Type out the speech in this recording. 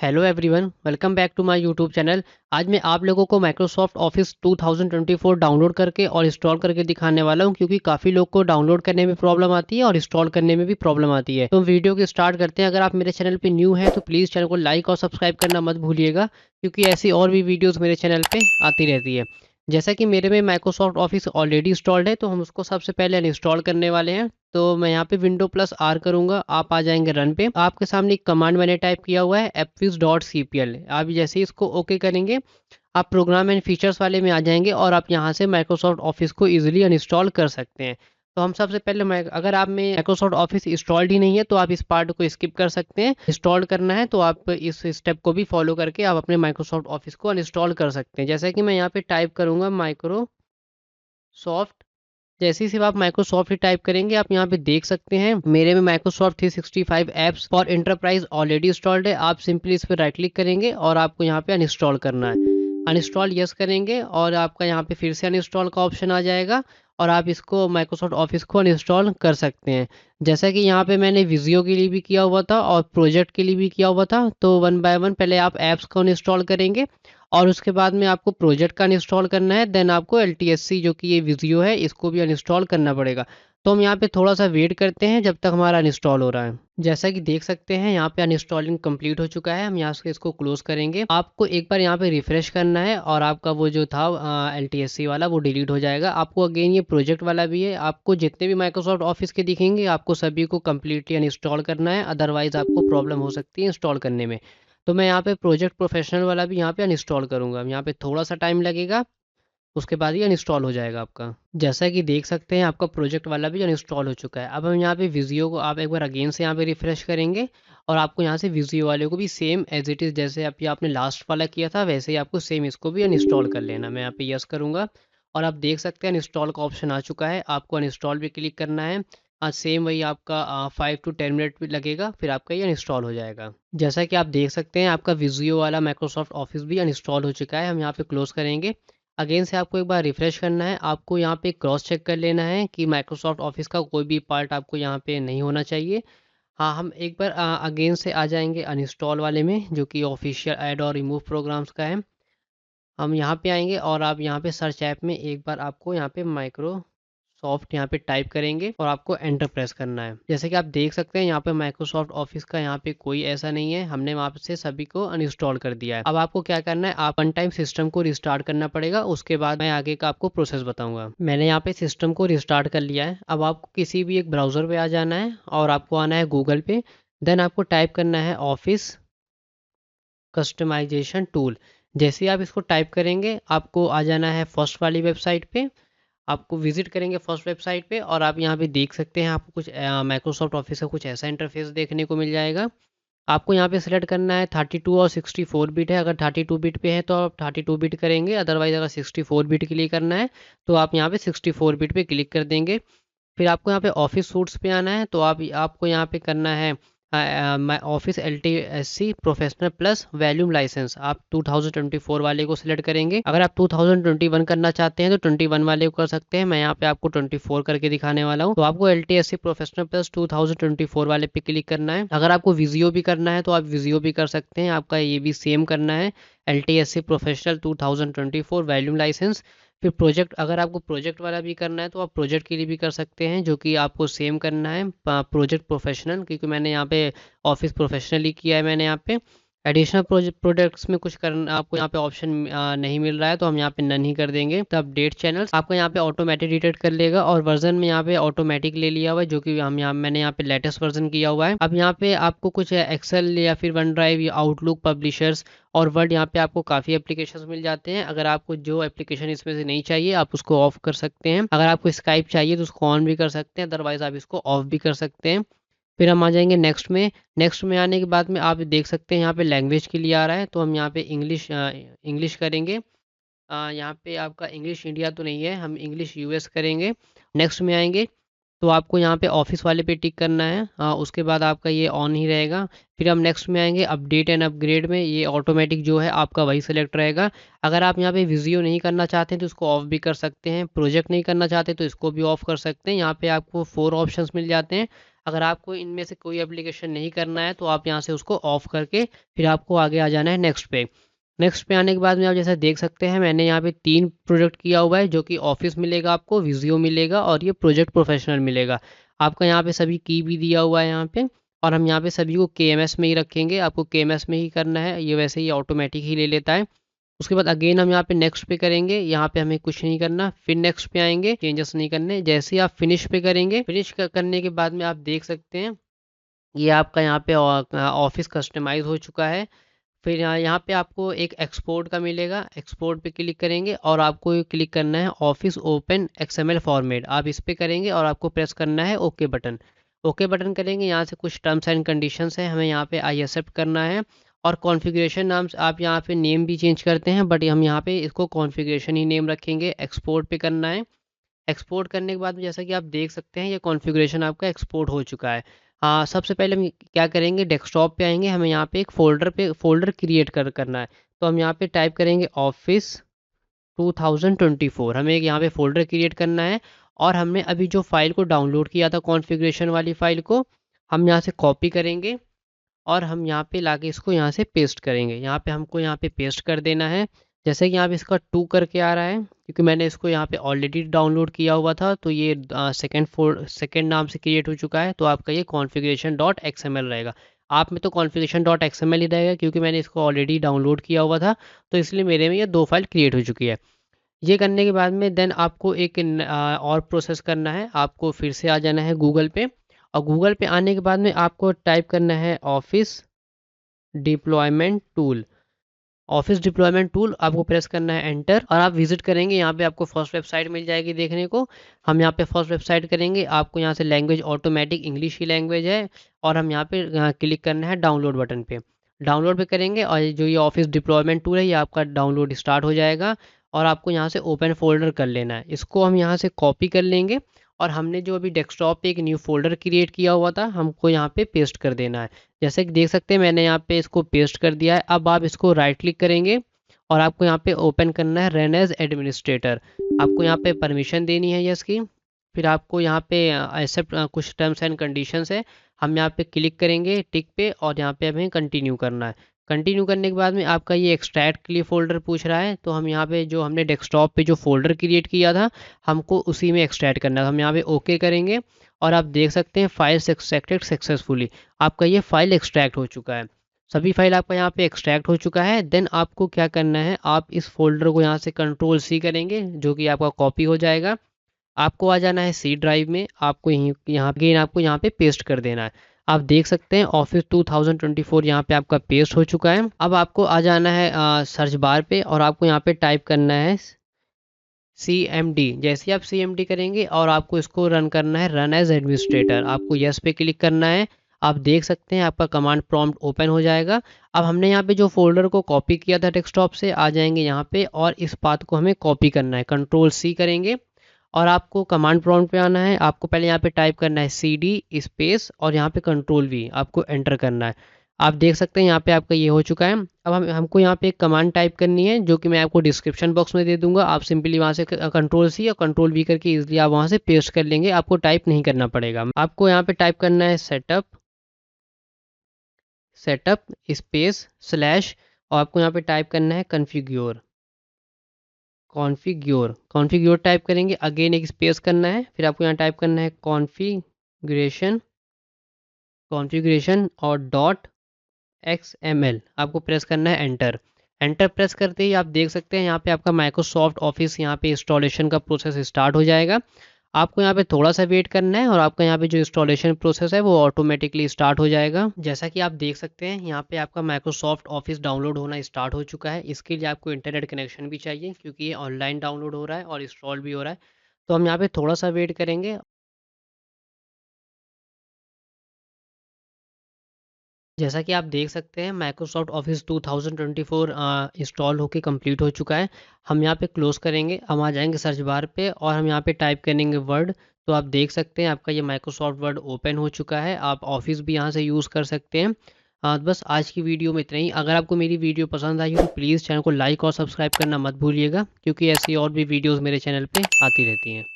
Hello everyone, welcome back to my YouTube channel. आज मैं आप लोगों को माइक्रोसॉफ्ट ऑफिस 2024 डाउनलोड करके और इंस्टॉल करके दिखाने वाला हूं, क्योंकि काफ़ी लोग को डाउनलोड करने में प्रॉब्लम आती है और इंस्टॉल करने में भी प्रॉब्लम आती है। तो वीडियो को स्टार्ट करते हैं। अगर आप मेरे चैनल पे न्यू हैं तो प्लीज़ चैनल को लाइक और सब्सक्राइब करना मत भूलिएगा, क्योंकि ऐसी और भी वीडियोज़ मेरे चैनल पर आती रहती है। जैसा कि मेरे में माइक्रोसॉफ्ट ऑफिस ऑलरेडी इंस्टॉल्ड है, तो हम उसको सबसे पहले अनइंस्टॉल करने वाले हैं। तो मैं यहाँ पे विंडो प्लस आर करूँगा, आप आ जाएंगे रन पे। आपके सामने एक कमांड मैंने टाइप किया हुआ है appwiz.cpl। आप जैसे ही इसको ओके करेंगे, आप प्रोग्राम एंड फीचर्स वाले में आ जाएंगे और आप यहाँ से माइक्रोसॉफ्ट ऑफिस को इजीली अनइंस्टॉल कर सकते हैं। तो हम सबसे पहले अगर आप में माइक्रोसॉफ्ट ऑफिस इंस्टॉल्ड ही नहीं है तो आप इस पार्ट को स्किप कर सकते हैं। इंस्टॉल करना है तो आप इस स्टेप को भी फॉलो करके आप अपने माइक्रोसॉफ्ट ऑफिस को अनइंस्टॉल कर सकते हैं। जैसे कि मैं यहाँ पे टाइप करूँगा माइक्रोसॉफ्ट। जैसे ही सिर्फ आप माइक्रोसॉफ्ट ही टाइप करेंगे, आप यहाँ पे देख सकते हैं मेरे में Microsoft 365 apps for enterprise already installed है। आप सिंपली इस पर राइट क्लिक करेंगे और आपको यहाँ पे अनइंस्टॉल करना है। अनइंस्टॉल यस करेंगे और आपका यहाँ पे फिर से अनइंस्टॉल का ऑप्शन आ जाएगा और आप इसको माइक्रोसॉफ्ट ऑफिस को अनइंस्टॉल कर सकते हैं। जैसा कि यहाँ पे मैंने विजियो के लिए भी किया हुआ था और प्रोजेक्ट के लिए भी किया हुआ था, तो वन बाय वन पहले आप ऐप्स को अनइंस्टॉल करेंगे और उसके बाद में आपको प्रोजेक्ट का अनइंस्टॉल करना है। देन आपको एलटीएससी जो कि ये विजियो है इसको भी अनइंस्टॉल करना पड़ेगा। तो हम यहाँ पे थोड़ा सा वेट करते हैं जब तक हमारा अनइंस्टॉल हो रहा है। जैसा कि देख सकते हैं यहाँ पे अनइंस्टॉलिंग कंप्लीट हो चुका है। हम यहाँ से इसको क्लोज करेंगे। आपको एक बार यहाँ पे रिफ्रेश करना है और आपका वो जो था एलटीएससी वाला वो डिलीट हो जाएगा। आपको अगेन ये प्रोजेक्ट वाला भी है। आपको जितने भी माइक्रोसॉफ्ट ऑफिस के दिखेंगे आपको सभी को कम्प्लीटली अनइंस्टॉल करना है, अदरवाइज आपको प्रॉब्लम हो सकती है इंस्टॉल करने में। तो मैं यहाँ पे प्रोजेक्ट प्रोफेशनल वाला भी यहाँ पे अनइंस्टॉल करूँगा। यहाँ पे थोड़ा सा टाइम लगेगा, उसके बाद ही अनइंस्टॉल हो जाएगा आपका। जैसा कि देख सकते हैं आपका प्रोजेक्ट वाला भी अनइंस्टॉल हो चुका है। अब हम यहाँ पे विजियो को आप एक बार अगेन से यहाँ पे रिफ्रेश करेंगे और आपको यहाँ से विजियो वाले को भी सेम एज इट इज़ जैसे आपने लास्ट वाला किया था वैसे ही आपको सेम इसको भी अनइंस्टॉल कर लेना। मैं यहाँ पे यस करूँगा और आप देख सकते हैं अनइंस्टॉल का ऑप्शन आ चुका है। आपको अनइंस्टॉल भी क्लिक करना है। सेम वही आपका 5 to 10 मिनट भी लगेगा, फिर आपका ये अनइंस्टॉल हो जाएगा। जैसा कि आप देख सकते हैं आपका विजियो वाला माइक्रोसॉफ्ट ऑफिस भी अनइंस्टॉल हो चुका है। हम यहाँ पे क्लोज करेंगे। अगेन से आपको एक बार रिफ्रेश करना है। आपको यहाँ पे क्रॉस चेक कर लेना है कि माइक्रोसॉफ्ट ऑफिस का कोई भी पार्ट आपको यहाँ पे नहीं होना चाहिए। हाँ, हम एक बार अगेन से आ जाएंगे अनइंस्टॉल वाले में, जो कि ऑफिशियल ऐड और रिमूव प्रोग्राम्स का है। हम यहाँ पे आएंगे और आप यहाँ पे सर्च ऐप में एक बार आपको यहाँ पे माइक्रोसॉफ्ट यहाँ पे टाइप करेंगे और आपको एंटर प्रेस करना है। जैसे कि आप देख सकते हैं यहाँ पे माइक्रोसॉफ्ट ऑफिस का यहाँ पे कोई ऐसा नहीं है, हमने वहाँ से सभी को अनइंस्टॉल कर दिया है। अब आपको क्या करना है, आप वन टाइम सिस्टम को रिस्टार्ट करना पड़ेगा, उसके बाद मैं आगे का आपको प्रोसेस बताऊंगा। मैंने यहाँ पे सिस्टम को रिस्टार्ट कर लिया है। अब आपको किसी भी एक ब्राउजर पे आ जाना है और आपको आना है गूगल पे। देन आपको टाइप करना है ऑफिस कस्टमाइजेशन टूल। जैसे ही आप इसको टाइप करेंगे आपको आ जाना है फर्स्ट वाली वेबसाइट पे। आपको विजिट करेंगे फर्स्ट वेबसाइट पे और आप यहाँ पे देख सकते हैं आपको कुछ माइक्रोसॉफ्ट ऑफिस का कुछ ऐसा इंटरफेस देखने को मिल जाएगा। आपको यहाँ पे सिलेक्ट करना है 32 और 64 बिट है। अगर 32 बिट पे है तो आप 32 बिट करेंगे, अदरवाइज अगर 64 बिट के लिए करना है तो आप यहाँ पे 64 बिट पे क्लिक कर देंगे। फिर आपको यहाँ पे ऑफिस सूट्स पे आना है, तो आपको यहाँ पे करना है office LTSC professional plus volume license. आप 2024 वाले को सिलेक्ट करेंगे। अगर आप 2021 करना चाहते हैं तो 21 वाले को कर सकते हैं। मैं यहाँ पे आपको 24 करके दिखाने वाला हूँ। तो आपको LTSC प्रोफेशनल प्लस 2024 वाले पे क्लिक करना है। अगर आपको विजियो भी करना है तो आप विजियो भी कर सकते हैं। आपका ये भी सेम करना है, LTSC प्रोफेशनल 2024 वैल्यूम लाइसेंस। फिर प्रोजेक्ट, अगर आपको प्रोजेक्ट वाला भी करना है तो आप प्रोजेक्ट के लिए भी कर सकते हैं, जो कि आपको सेम करना है प्रोजेक्ट प्रोफेशनल, क्योंकि मैंने यहाँ पे ऑफिस प्रोफेशनली किया है। मैंने यहाँ पे एडिशनल प्रोडक्ट्स में कुछ करना आपको यहाँ पे ऑप्शन नहीं मिल रहा है, तो हम यहाँ पे नन ही कर देंगे। तो अपडेट चैनल्स आपको यहाँ पे ऑटोमेटिक डिटेक्ट कर लेगा और वर्जन में यहाँ पे ऑटोमेटिक ले लिया हुआ है, जो कि मैंने यहाँ पे लेटेस्ट वर्जन किया हुआ है। अब यहाँ पे आपको कुछ एक्सेल या फिर वन ड्राइव या आउटलुक पब्लिशर्स और वर्ड, यहाँ पे आपको काफ़ी एप्लीकेशंस मिल जाते हैं। अगर आपको जो एप्लीकेशन इसमें से नहीं चाहिए आप उसको ऑफ कर सकते हैं। अगर आपको स्काइप चाहिए तो उसको ऑन भी कर सकते हैं, अदरवाइज आप इसको ऑफ भी कर सकते हैं। फिर हम आ जाएंगे नेक्स्ट में। नेक्स्ट में आने के बाद में आप देख सकते हैं यहाँ पे लैंग्वेज के लिए आ रहा है, तो हम यहाँ पे इंग्लिश करेंगे। यहाँ पे आपका इंग्लिश इंडिया तो नहीं है, हम इंग्लिश यूएस करेंगे। नेक्स्ट में आएंगे तो आपको यहाँ पे ऑफिस वाले पे टिक करना है। उसके बाद आपका ये ऑन ही रहेगा। फिर हम नेक्स्ट में आएंगे अपडेट एंड अपग्रेड में, ये ऑटोमेटिक जो है आपका वही सेलेक्ट रहेगा। अगर आप यहाँ पे विजियो नहीं करना चाहते हैं तो इसको ऑफ भी कर सकते हैं। प्रोजेक्ट नहीं करना चाहते तो इसको भी ऑफ कर सकते हैं। यहाँ पे आपको 4 ऑप्शंस मिल जाते हैं। अगर आपको इनमें से कोई एप्लीकेशन नहीं करना है तो आप यहाँ से उसको ऑफ करके फिर आपको आगे आ जाना है नेक्स्ट पे। नेक्स्ट पे आने के बाद में आप जैसा देख सकते हैं मैंने यहाँ पे 3 प्रोजेक्ट किया हुआ है, जो कि ऑफिस मिलेगा आपको, विजियो मिलेगा और ये प्रोजेक्ट प्रोफेशनल मिलेगा। आपका यहाँ पे सभी की भी दिया हुआ है यहाँ पे, और हम यहाँ पे सभी को KMS में ही रखेंगे। आपको KMS में ही करना है, ये वैसे ही ऑटोमेटिक ही ले लेता है। उसके बाद अगेन हम यहाँ पे नेक्स्ट पे करेंगे, यहाँ पे हमें कुछ नहीं करना, फिर नेक्स्ट पे आएंगे, चेंजेस नहीं करने। जैसे ही आप फिनिश पे करेंगे, फिनिश करने के बाद में आप देख सकते हैं ये आपका यहाँ पे ऑफिस कस्टमाइज हो चुका है। फिर यहाँ पे आपको एक एक्सपोर्ट का मिलेगा, एक्सपोर्ट पे क्लिक करेंगे और आपको क्लिक करना है ऑफिस ओपन XML फॉर्मेट। आप इस पे करेंगे और आपको प्रेस करना है ओके बटन। ओके बटन करेंगे, यहाँ से कुछ टर्म्स एंड कंडीशंस है, हमें यहाँ पे आई एक्सेप्ट करना है। और कॉन्फ़िगरेशन नाम से आप यहाँ पे नेम भी चेंज करते हैं, बट हम यहाँ पे इसको कॉन्फ़िगरेशन ही नेम रखेंगे। एक्सपोर्ट पे करना है। एक्सपोर्ट करने के बाद में जैसा कि आप देख सकते हैं ये कॉन्फ़िगरेशन आपका एक्सपोर्ट हो चुका है। हाँ, सबसे पहले हम क्या करेंगे, डेस्कटॉप पे आएंगे, हमें यहाँ पे एक फोल्डर क्रिएट करना है। तो हम यहाँ पे टाइप करेंगे ऑफिस 2024, हमें एक यहाँ पे फोल्डर क्रिएट करना है। और हमने अभी जो फाइल को डाउनलोड किया था कॉन्फ़िगरेशन वाली फाइल को, हम यहाँ से कॉपी करेंगे और हम यहाँ पे लाके इसको यहाँ से पेस्ट करेंगे। यहाँ पे हमको यहाँ पे पेस्ट कर देना है। जैसे कि यहाँ पे इसका 2 करके आ रहा है, क्योंकि मैंने इसको यहाँ पे ऑलरेडी डाउनलोड किया हुआ था, तो ये सेकेंड नाम से क्रिएट हो चुका है। तो आपका ये configuration.xml रहेगा। आप में तो configuration.xml ही रहेगा, क्योंकि मैंने इसको ऑलरेडी डाउनलोड किया हुआ था, तो इसलिए मेरे में ये 2 फाइल क्रिएट हो चुकी है। ये करने के बाद में देन आपको एक और प्रोसेस करना है। आपको फिर से आ जाना है गूगल पे, और गूगल पे आने के बाद में आपको टाइप करना है office deployment tool. Office deployment tool आपको प्रेस करना है एंटर, और आप विजिट करेंगे, यहाँ पे आपको फर्स्ट वेबसाइट मिल जाएगी देखने को। हम यहाँ पे फर्स्ट वेबसाइट करेंगे, आपको यहाँ से लैंग्वेज ऑटोमेटिक इंग्लिश की लैंग्वेज है, और हम यहाँ पे क्लिक करना है डाउनलोड बटन पे। डाउनलोड पे करेंगे और जो ये ऑफिस डिप्लॉयमेंट टूल है ये आपका डाउनलोड स्टार्ट हो जाएगा। और आपको यहाँ से ओपन फोल्डर कर लेना है, इसको हम यहाँ से कॉपी कर लेंगे, और हमने जो अभी डेस्कटॉप पे एक न्यू फोल्डर क्रिएट किया हुआ था हमको यहाँ पे पेस्ट कर देना है। जैसे कि देख सकते हैं मैंने यहाँ पे इसको पेस्ट कर दिया है। अब आप इसको राइट क्लिक करेंगे और आपको यहाँ पे ओपन करना है रन एज एडमिनिस्ट्रेटर। आपको यहाँ पे परमिशन देनी है यस की। फिर आपको यहाँ पे एक्सेप्ट कुछ टर्म्स एंड कंडीशंस है, हम यहाँ पे क्लिक करेंगे टिक पे, और यहाँ पे हमें कंटिन्यू करना है। कंटिन्यू करने के बाद में आपका ये एक्सट्रैक्ट के लिए फ़ोल्डर पूछ रहा है, तो हम यहाँ पे जो हमने डेस्कटॉप पे जो फ़ोल्डर क्रिएट किया था हमको उसी में एक्सट्रैक्ट करना है। हम यहाँ पे ओके करेंगे और आप देख सकते हैं फाइल एक्सट्रैक्टेड सक्सेसफुली, आपका ये फाइल एक्सट्रैक्ट हो चुका है। सभी फाइल आपका यहाँ पे एक्सट्रैक्ट हो चुका है। देन आपको क्या करना है, आप इस फोल्डर को यहाँ से Ctrl+C करेंगे, जो कि आपका कॉपी हो जाएगा। आपको आ जाना है सी ड्राइव में, आपको आपको यहाँ पे पेस्ट कर देना है। आप देख सकते हैं ऑफिस 2024 यहाँ पे आपका पेस्ट हो चुका है। अब आपको आ जाना है सर्च बार पे, और आपको यहाँ पे टाइप करना है CMD। जैसे ही आप CMD करेंगे और आपको इसको रन करना है, रन एज एडमिनिस्ट्रेटर, आपको यस पे क्लिक करना है। आप देख सकते हैं आपका कमांड प्रॉम्प्ट ओपन हो जाएगा। अब हमने यहाँ पे जो फोल्डर को कॉपी किया था डेस्कटॉप से, आ जाएंगे यहाँ पे और इस पाथ को हमें कॉपी करना है। Ctrl+C करेंगे और आपको कमांड प्रॉम्प्ट पे आना है। आपको पहले यहाँ पे टाइप करना है CD स्पेस और यहाँ पे Ctrl+V आपको एंटर करना है। आप देख सकते हैं यहाँ पे आपका ये हो चुका है। अब हमको यहाँ पे एक कमांड टाइप करनी है, जो कि मैं आपको डिस्क्रिप्शन बॉक्स में दे दूंगा। आप सिंपली वहाँ से Ctrl+C और Ctrl+V करके इजीली आप वहाँ से पेस्ट कर लेंगे, आपको टाइप नहीं करना पड़ेगा। आपको यहाँ पे टाइप करना है सेटअप स्पेस स्लैश, और आपको यहाँ पे टाइप करना है कॉन्फ़िग्योर टाइप करेंगे, अगेन एक स्पेस करना है, फिर आपको यहाँ टाइप करना है कॉन्फ़िगरेशन और .xml, आपको प्रेस करना है एंटर। एंटर प्रेस करते ही आप देख सकते हैं यहाँ पे आपका माइक्रोसॉफ्ट ऑफिस यहाँ पे इंस्टॉलेशन का प्रोसेस स्टार्ट हो जाएगा। आपको यहाँ पे थोड़ा सा वेट करना है और आपका यहाँ पे जो इंस्टॉलेशन प्रोसेस है वो ऑटोमेटिकली स्टार्ट हो जाएगा। जैसा कि आप देख सकते हैं यहाँ पे आपका माइक्रोसॉफ्ट ऑफिस डाउनलोड होना स्टार्ट हो चुका है। इसके लिए आपको इंटरनेट कनेक्शन भी चाहिए, क्योंकि ये ऑनलाइन डाउनलोड हो रहा है और इंस्टॉल भी हो रहा है। तो हम यहाँ पे थोड़ा सा वेट करेंगे। जैसा कि आप देख सकते हैं माइक्रोसॉफ्ट ऑफिस 2024 इंस्टॉल होके कंप्लीट हो चुका है। हम यहाँ पे क्लोज करेंगे, हम आ जाएंगे सर्च बार पे और हम यहाँ पे टाइप करेंगे वर्ड। तो आप देख सकते हैं आपका ये माइक्रोसॉफ्ट वर्ड ओपन हो चुका है। आप ऑफिस भी यहाँ से यूज़ कर सकते हैं। बस आज की वीडियो में इतना ही। अगर आपको मेरी वीडियो पसंद आई हो तो प्लीज़ चैनल को लाइक और सब्सक्राइब करना मत भूलिएगा, क्योंकि ऐसी और भी वीडियोज़ मेरे चैनल पर आती रहती हैं।